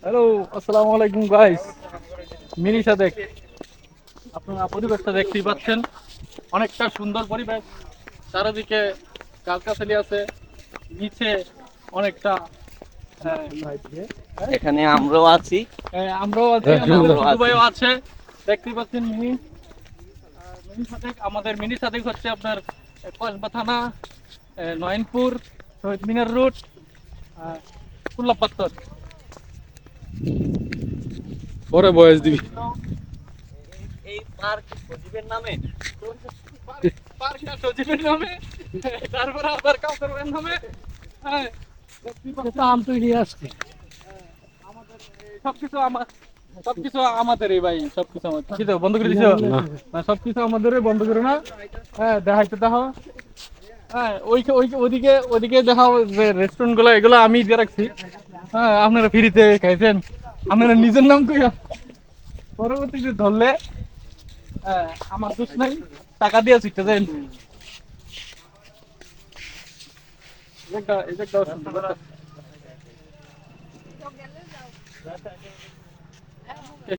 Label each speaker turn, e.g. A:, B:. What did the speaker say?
A: Hello, আসসালামু আলাইকুম guys. Mini Sadek, আপনারা পরিবেশটা দেখতেই পাচ্ছেন, অনেকটা সুন্দর পরিবেশ। চারিদিকে গাছগাছালি আছে, নিচে অনেকটা
B: এখানে আমরাও আছি।
A: আমরাও আছি, আমাদের
B: আমরাও
A: ছোট
B: আছি।
A: ভাইও আছে। দেখতেই পাচ্ছেন মিনি মিনি সাদেক। আমাদের মিনি সাদেক হচ্ছে আপনার কসবা থানা, নয়নপুর, শহীদ মিনার রোড, কুল্লাপাত্তর।
C: পরে বয়স দিবি।
B: এই পার্ক সজীবের নামে।
A: পার্কটা সজীবের নামে, তারপরে আবার কাউকের নামে। হ্যাঁ,
C: আম তৈরি আসছে।
A: আমাদের সবকিছু সবকিছু আমাদেরই ভাই, সবকিছু আমাদের। কি তো বন্ধ করে দিছো? না, সবকিছু আমাদেরই, বন্ধ করে না। হ্যাঁ, দেখাইতে দেখো। হ্যাঁ, ওইদিকে ওইদিকে দেখাও যে রেস্টুরেন্ট গুলো, এগুলো আমি দিয়ে রাখছি। হ্যাঁ, আপনারা ফ্রিতে খাইছেন, আপনারা নিজের নাম কইয়া পরবর্তীতে ধরলে আমার দোষ নাই, টাকা দিয়ে শিখতে দেন। এটা